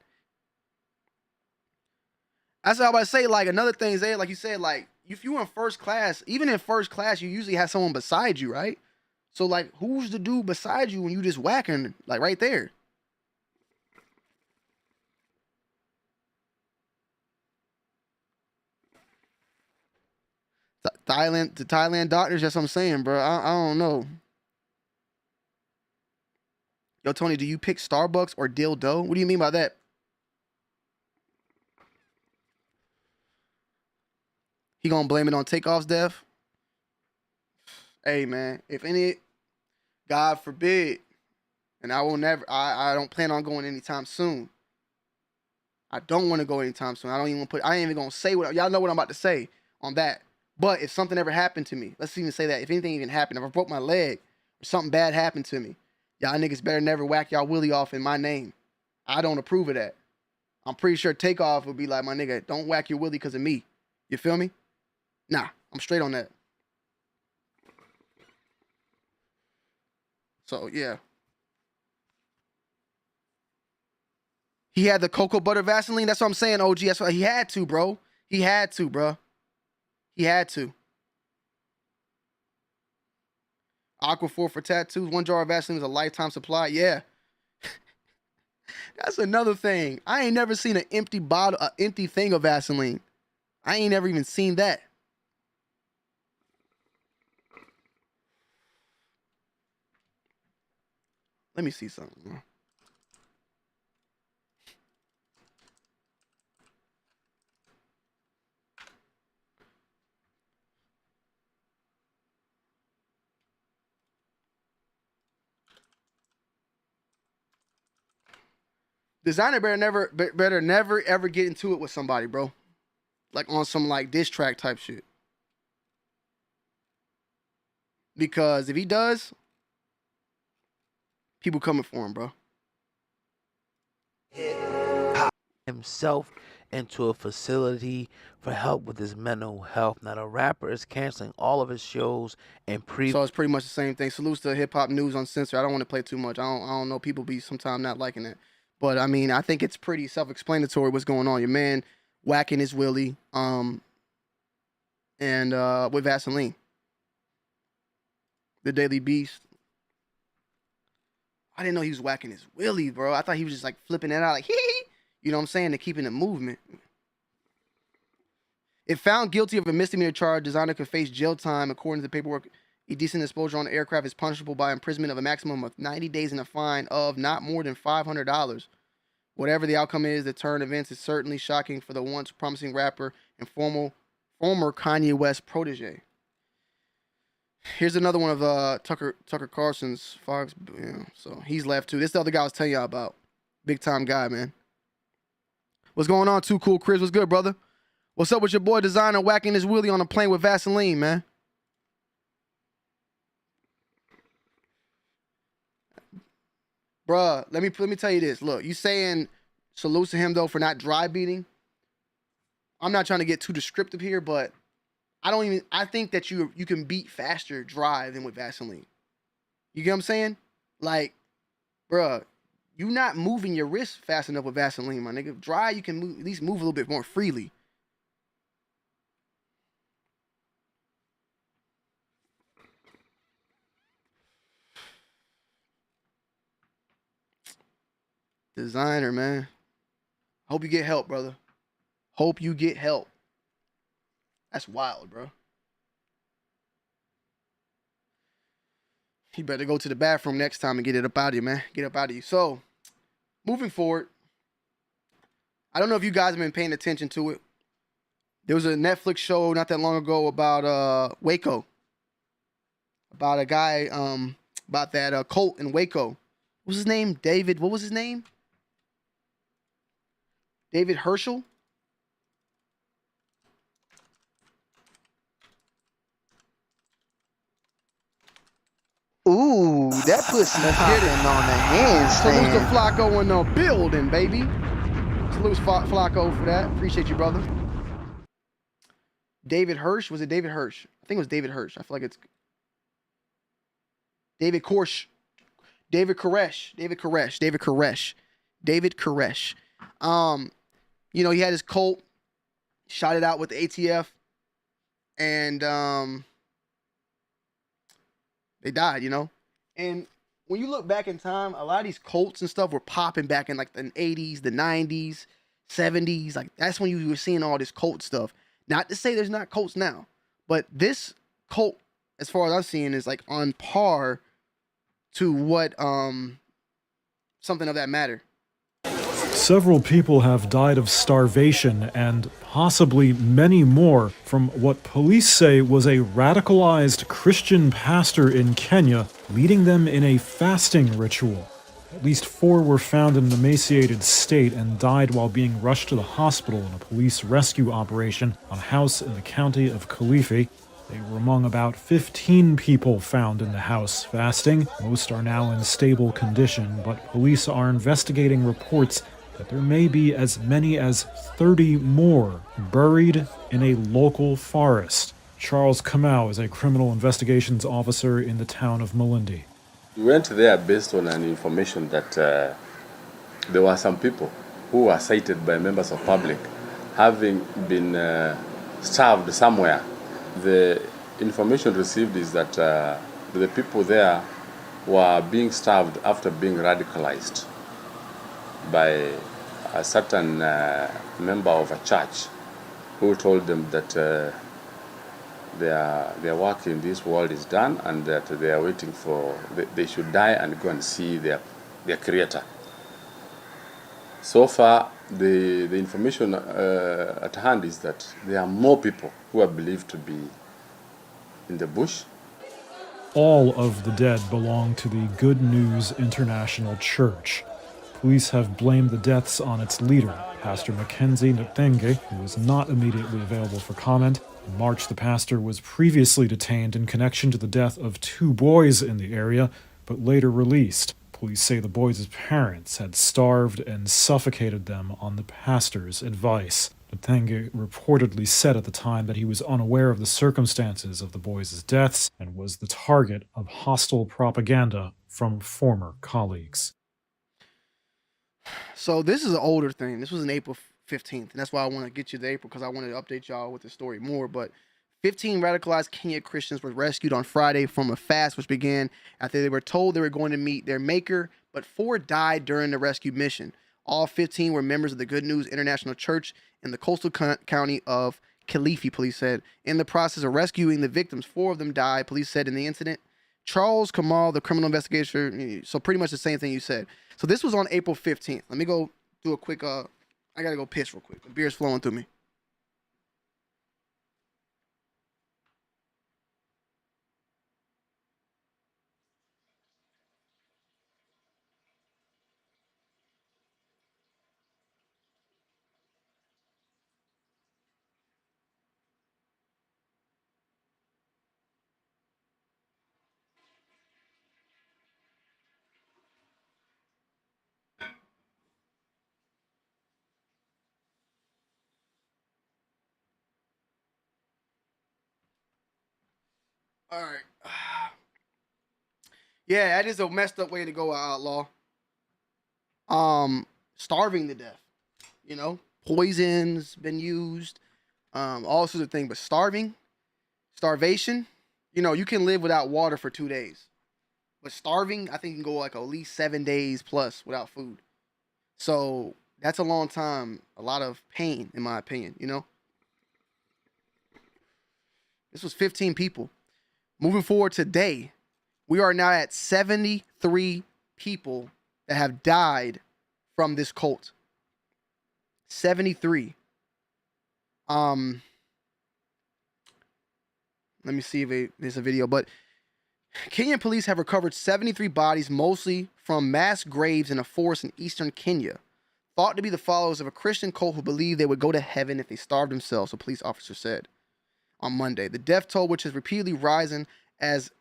That's what I was about to say. Like, another thing, Zaya, like you said, like, if you were in first class, even in first class, you usually have someone beside you, right? So, like, who's the dude beside you when you just whacking, like, right there? The Thailand doctors, that's what I'm saying, bro. I don't know. Yo, Tony, do you pick Starbucks or dildo? What do you mean by that? He gonna blame it on Takeoff's death? Hey, man, if any, God forbid, and I will never, I don't plan on going anytime soon. I don't want to go anytime soon. I ain't even gonna say what, y'all know what I'm about to say on that. But if something ever happened to me, let's even say that, if anything even happened, if I broke my leg or something bad happened to me, y'all niggas better never whack y'all willy off in my name. I don't approve of that. I'm pretty sure Takeoff would be like, my nigga, don't whack your willy because of me. You feel me? Nah, I'm straight on that. So, yeah. He had the cocoa butter Vaseline. That's what I'm saying, OG. That's what he had to, bro. He had to, bro. He had to. Aquaphor for tattoos. 1 jar of Vaseline is a lifetime supply. Yeah. That's another thing. I ain't never seen an empty bottle, an empty thing of Vaseline. I ain't never even seen that. Let me see something, bro. Desiigner better never ever get into it with somebody, bro. Like on some like diss track type shit. Because if he does, people coming for him, bro. Himself into a facility for help with his mental health. Now, the rapper is canceling all of his shows and So it's pretty much the same thing. Salutes to Hip Hop News Uncensored. I don't want to play too much. I don't know. People be sometimes not liking it. But, I mean, I think it's pretty self-explanatory what's going on. Your man whacking his willy and with Vaseline. The Daily Beast. I didn't know he was whacking his willy, bro. I thought he was just, like, flipping it out like, hee. You know what I'm saying? To keeping the movement. If found guilty of a misdemeanor charge, Desiigner could face jail time. According to the paperwork, indecent exposure on the aircraft is punishable by imprisonment of a maximum of 90 days and a fine of not more than $500. Whatever the outcome is, the turn of events is certainly shocking for the once promising rapper and former Kanye West protege. Here's another one of Tucker Carlson's Fox. Yeah, so he's left too. This is the other guy I was telling y'all about. Big time guy, man. What's going on, Too Cool Chris? What's good, brother? What's up with your boy Desiigner whacking his willy on a plane with Vaseline, man? Bruh, let me tell you this. Look, you saying salutes to him though for not dry beating. I'm not trying to get too descriptive here, but I think that you can beat faster dry than with Vaseline. You get what I'm saying? Like, bruh, you not moving your wrist fast enough with Vaseline, my nigga. Dry, you can at least move a little bit more freely. Desiigner, man. Hope you get help, brother. Hope you get help. That's wild, bro. You better go to the bathroom next time and get it up out of you, man. Get up out of you. So, moving forward, I don't know if you guys have been paying attention to it. There was a Netflix show not that long ago about Waco. About a guy, about that cult in Waco. What was his name? David, what was his name? David Herschel? Ooh, that pussy popping on the handstand. Salute to Flacco in the building, baby. Salute Flacco for that. Appreciate you, brother. David Hirsch? Was it David Hirsch? I think it was David Hirsch. I feel like it's David Koresh. David Koresh. You know, he had his cult, shot it out with the ATF, and they died, you know? And when you look back in time, a lot of these cults and stuff were popping back in like the 80s, the 90s, 70s. Like, that's when you were seeing all this cult stuff. Not to say there's not cults now, but this cult, as far as I'm seeing, is like on par to what something of that matter. Several people have died of starvation and possibly many more from what police say was a radicalized Christian pastor in Kenya leading them in a fasting ritual. At least 4 were found in an emaciated state and died while being rushed to the hospital in a police rescue operation on a house in the county of Kilifi. They were among about 15 people found in the house fasting. Most are now in stable condition, but police are investigating reports that there may be as many as 30 more buried in a local forest. Charles Kamau is a criminal investigations officer in the town of Malindi. We went there based on an information that there were some people who were cited by members of public having been starved somewhere. The information received is that the people there were being starved after being radicalized by a certain member of a church who told them that their work in this world is done and that they are waiting for, they should die and go and see their creator. So far, the information at hand is that there are more people who are believed to be in the bush. All of the dead belong to the Good News International Church. Police have blamed the deaths on its leader, Pastor Mackenzie Ntenge, who was not immediately available for comment. In March, the pastor was previously detained in connection to the death of 2 boys in the area, but later released. Police say the boys' parents had starved and suffocated them on the pastor's advice. Desiigner reportedly said at the time that he was unaware of the circumstances of the boys' deaths and was the target of hostile propaganda from former colleagues. So this is an older thing. This was in April 15th, and that's why I want to get you to April, because I wanted to update y'all with the story more. But 15 radicalized Kenyan Christians were rescued on Friday from a fast which began after they were told they were going to meet their maker, but 4 died during the rescue mission. All 15 were members of the Good News International Church in the coastal county of Kilifi, police said. In the process of rescuing the victims, 4 of them died, police said in the incident. Charles Kamal, the criminal investigator, so pretty much the same thing you said. So this was on April 15th. Let me go do a quick, I got to go piss real quick. The beer's flowing through me. All right. Yeah, that is a messed up way to go, outlaw. Starving to death. You know, poison's been used, all sorts of things. But starvation, you know, you can live without water for 2 days. But starving, I think you can go like at least 7 days plus without food. So that's a long time, a lot of pain, in my opinion, you know? This was 15 people. Moving forward today, we are now at 73 people that have died from this cult. 73. Let me see if there's a video, but Kenyan police have recovered 73 bodies, mostly from mass graves in a forest in eastern Kenya, thought to be the followers of a Christian cult who believed they would go to heaven if they starved themselves, a police officer said on Monday. The death toll, which has repeatedly risen as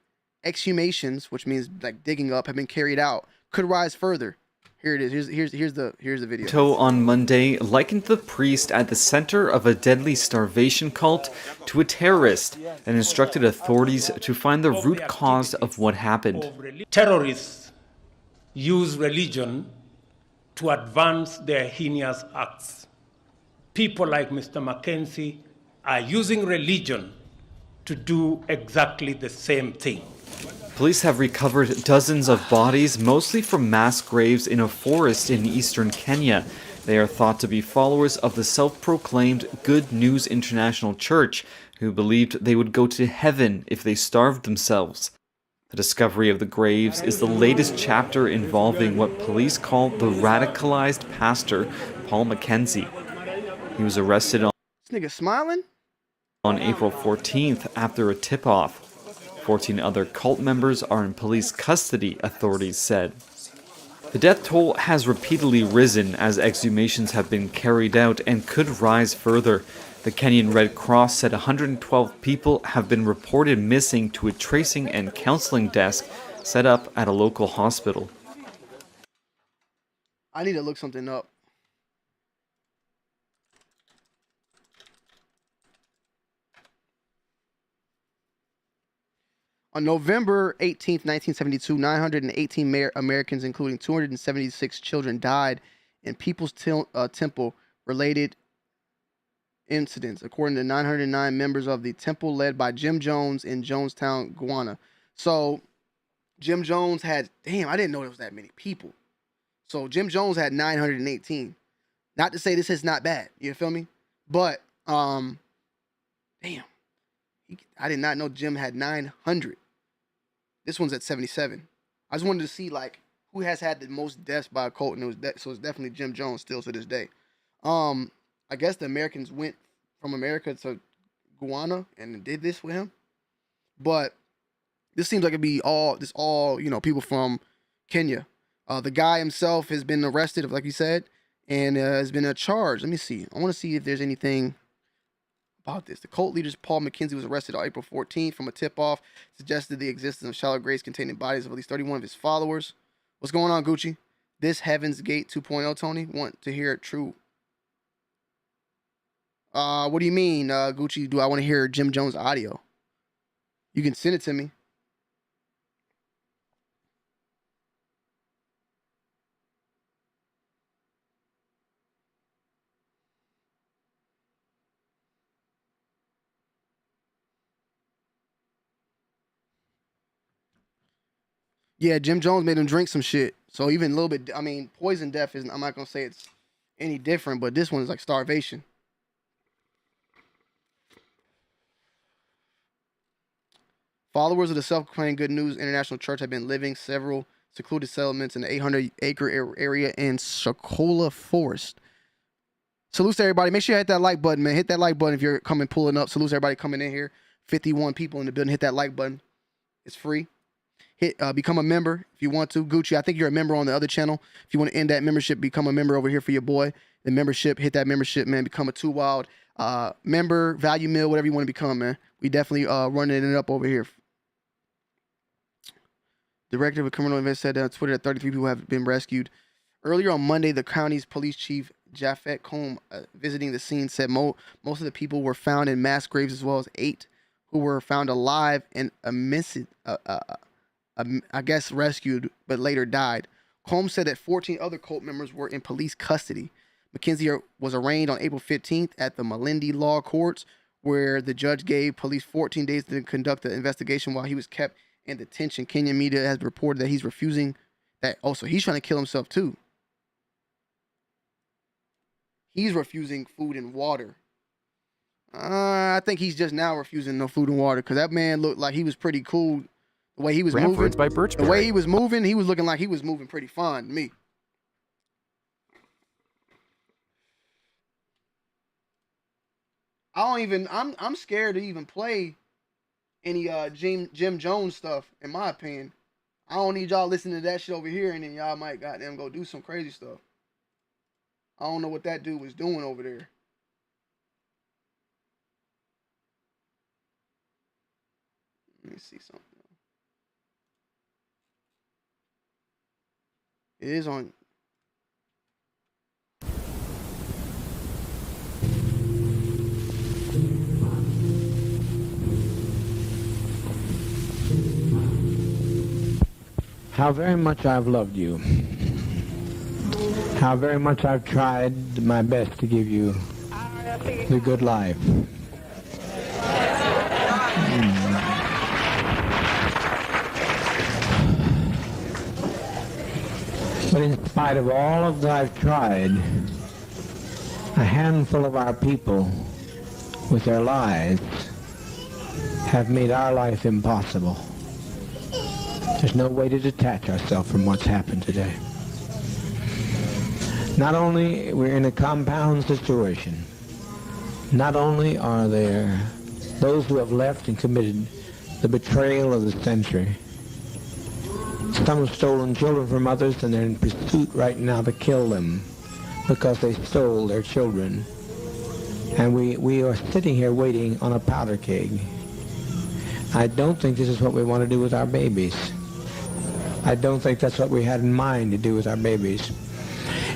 exhumations, which means like digging up, have been carried out, could rise further. Here it is. Here's the video. Toe on Monday likened the priest at the center of a deadly starvation cult to a terrorist and instructed authorities to find the root cause of what happened. Terrorists use religion to advance their heinous acts. People like Mr. Mackenzie are using religion to do exactly the same thing. Police have recovered dozens of bodies, mostly from mass graves in a forest in eastern Kenya. They are thought to be followers of the self-proclaimed Good News International Church, who believed they would go to heaven if they starved themselves. The discovery of the graves is the latest chapter involving what police call the radicalized pastor, Paul Mackenzie. He was arrested This nigga smiling? on April 14th after a tip-off. 14 other cult members are in police custody, authorities said. The death toll has repeatedly risen as exhumations have been carried out and could rise further. The Kenyan Red Cross said 112 people have been reported missing to a tracing and counseling desk set up at a local hospital. I need to look something up. On November 18th, 1972, 918 Americans, including 276 children, died in People's Temple-related incidents, according to 909 members of the temple led by Jim Jones in Jonestown, Guyana. So, Jim Jones had, damn, I didn't know there was that many people. So, Jim Jones had 918. Not to say this is not bad, you feel me? But, damn, I did not know Jim had 900. This one's at 77. I just wanted to see like who has had the most deaths by a cult, and so it's definitely Jim Jones still to this day. I guess the Americans went from America to Guyana and did this with him, but this seems like it'd be all people from Kenya. The guy himself has been arrested, like you said, and has been charged. Let me see. I want to see if there's anything about this. The cult leader Paul Mackenzie was arrested on April 14th from a tip-off suggested the existence of shallow graves containing bodies of at least 31 of his followers. What's going on, Gucci? This Heaven's Gate 2.0, Tony. Want to hear it true. What do you mean, Gucci? Do I want to hear Jim Jones audio? You can send it to me. Yeah, Jim Jones made him drink some shit. So even a little bit, I mean, poison death isn't, I'm not going to say it's any different, but this one is like starvation. Followers of the self-proclaimed Good News International Church have been living several secluded settlements in the 800-acre area in Shakola Forest. Salutes to everybody. Make sure you hit that like button, man. Hit that like button if you're pulling up. Salutes to everybody coming in here. 51 people in the building. Hit that like button. It's free. Become a member if you want to. Gucci, I think you're a member on the other channel. If you want to end that membership, become a member over here for your boy. The membership, hit that membership, man. Become a Too Wild member, value meal, whatever you want to become, man. We definitely running it up over here. Director of Criminal Events said on Twitter that 33 people have been rescued. Earlier on Monday, the county's police chief, Japhet Combe, visiting the scene, said most of the people were found in mass graves, as well as 8 who were found alive and I guess rescued, but later died. Combs said that 14 other cult members were in police custody. McKenzie was arraigned on April 15th at the Malindi Law Courts, where the judge gave police 14 days to conduct the investigation while he was kept in detention. Kenyan media has reported that he's refusing that. Also, he's trying to kill himself too. He's refusing food and water. I think he's just now refusing no food and water because that man looked like he was pretty cool. The way he was moving, the way he was moving, he was looking like he was moving pretty fine to me. I'm scared to even play any Jim Jones stuff, in my opinion. I don't need y'all listening to that shit over here, and then y'all might goddamn go do some crazy stuff. I don't know what that dude was doing over there. Let me see something. It is on. How very much I've loved you. How very much I've tried my best to give you the good life. But in spite of all of that I've tried, a handful of our people, with their lies, have made our life impossible. There's no way to detach ourselves from what's happened today. Not only we're in a compound situation, not only are there those who have left and committed the betrayal of the century. Some have stolen children from others, and they're in pursuit right now to kill them because they stole their children. And we are sitting here waiting on a powder keg. I don't think this is what we want to do with our babies. I don't think that's what we had in mind to do with our babies.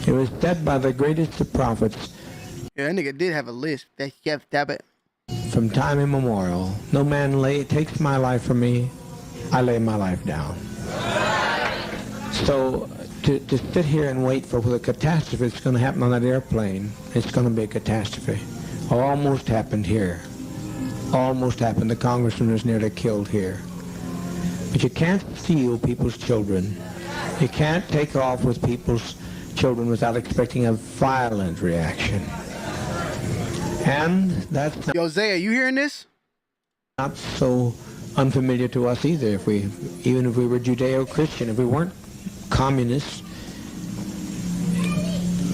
It was said by the greatest of prophets. Yeah, that nigga did have a list. From time immemorial, no man takes my life from me, I lay my life down. So to sit here and wait for the catastrophe that's going to happen on that airplane, it's going to be a catastrophe. Almost happened here. Almost happened. The congressman was nearly killed here. But you can't steal people's children. You can't take off with people's children without expecting a violent reaction. And that's Yo, Zaya, you hearing this? Not so unfamiliar to us either. Even if we were Judeo-Christian, if we weren't communists,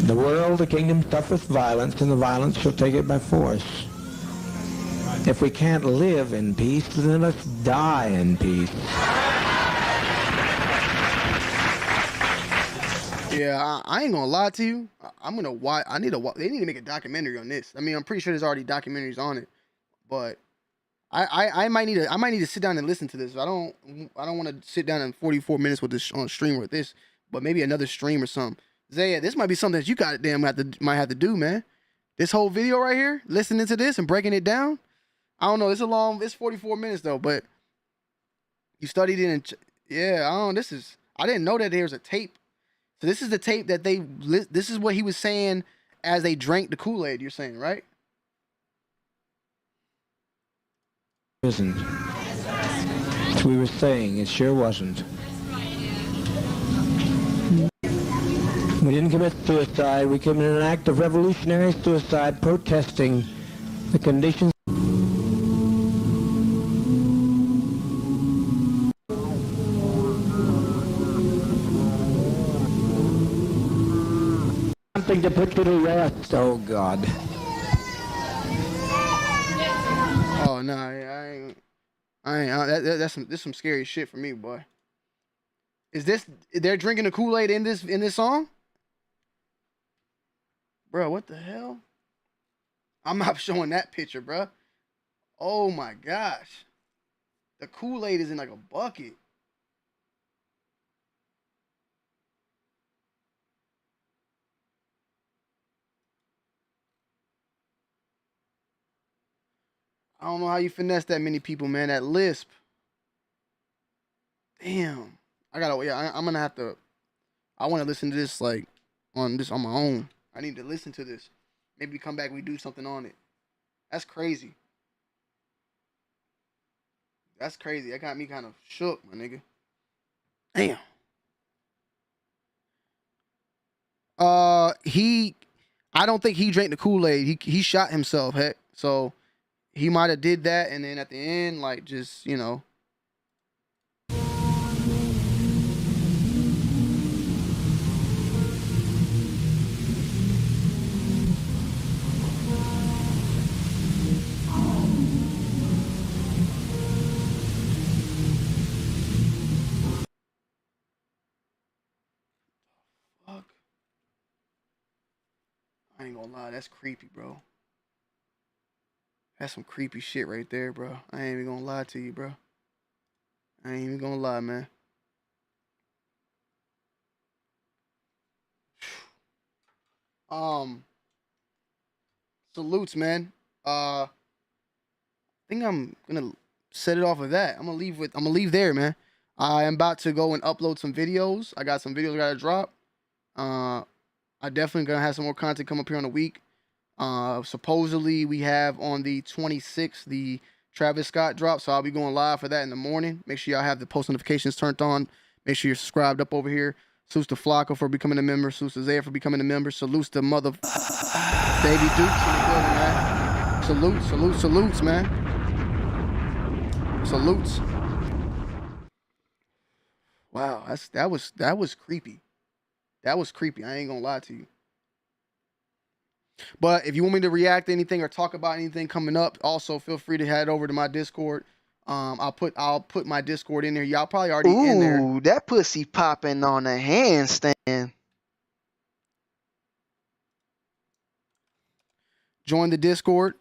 the world, the kingdom suffereth violence, and the violence shall take it by force. If we can't live in peace, then let's die in peace. Yeah, I ain't gonna lie to you. I'm gonna watch. They need to make a documentary on this. I mean, I'm pretty sure there's already documentaries on it, but I might need to sit down and listen to this. I don't want to sit down in 44 minutes with this on stream with this. but maybe another stream or something. Zaya, this might be something that you might have to do, man. This whole video right here, listening to this and breaking it down. I don't know. It's 44 minutes though, but you studied it and yeah, I didn't know that there's a tape. So this is the tape that this is what he was saying as they drank the Kool-Aid, you're saying, right? Isn't. As we were saying, it sure wasn't. We didn't commit suicide. We committed an act of revolutionary suicide protesting the conditions. Something to put you to rest. Oh, God. Oh, no, I ain't. That's some scary shit for me, boy. Is this, they're drinking the Kool-Aid in this song? Bro, what the hell? I'm not showing that picture, bro. Oh my gosh. The Kool-Aid is in like a bucket. I don't know how you finesse that many people, man. That lisp. Damn. I'm gonna have to. I want to listen to this like on my own. I need to listen to this. Maybe come back and we do something on it. That's crazy. That's crazy. That got me kind of shook, my nigga. Damn. I don't think he drank the Kool-Aid. He shot himself, heck. So he might have did that, and then at the end, like, just, you know. Fuck. I ain't gonna lie, that's creepy, bro. That's some creepy shit right there, bro. I ain't even gonna lie to you, bro. I ain't even gonna lie, man. Salutes, man. I think I'm gonna set it off of that. I'm gonna leave there, man. I am about to go and upload some videos. I got some videos I gotta drop. I definitely gonna have some more content come up here on the week. Supposedly we have on the 26th the Travis Scott drop, so I'll be going live for that in the morning. Make sure y'all have the post notifications turned on. Make sure you're subscribed up over here. Salutes to Flocko for becoming a member. Salutes to Zaya for becoming a member. Salutes to mother Baby Dukes in the building, man. Salutes, man. Salutes. Wow, that was creepy. That was creepy. I ain't gonna lie to you. But if you want me to react to anything or talk about anything coming up, also feel free to head over to my Discord. I'll put my Discord in there. Y'all probably already in there. Ooh, that pussy popping on a handstand. Join the Discord,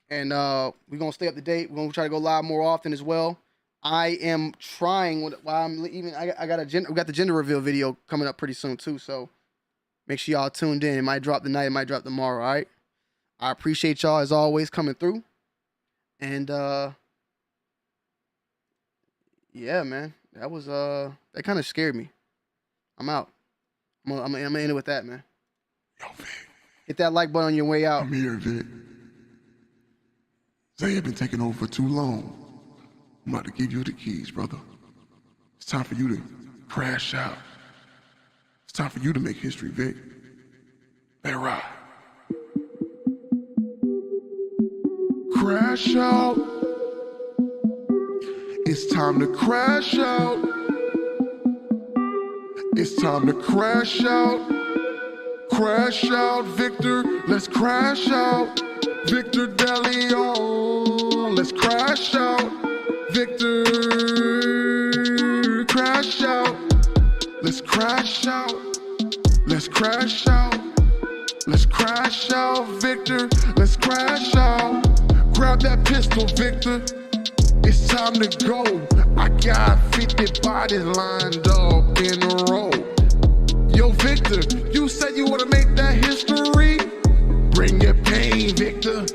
and we're gonna stay up to date. We're gonna try to go live more often as well. I am trying. I got the gender reveal video coming up pretty soon too. So make sure y'all tuned in. It might drop tonight. It might drop tomorrow. All right. I appreciate y'all as always coming through, and yeah, man, that was that kind of scared me. I'm out. I'm gonna end it with that, man. Yo, Vic. Hit that like button on your way out. I'm here, Vic. Zaya been taking over for too long. I'm about to give you the keys, brother. It's time for you to crash out. It's time for you to make history, Vic. Let it ride. Crash out. It's time to crash out. It's time to crash out. Crash out, Victor. Let's crash out. Victor DeLeon. Let's crash out. Victor. Crash out. Let's crash out. Let's crash out. Let's crash out, Victor. Let's crash out. Grab that pistol, Victor. It's time to go. I got 50 bodies lined up in a row. Yo, Victor, you said you want to make that history? Bring your pain, Victor.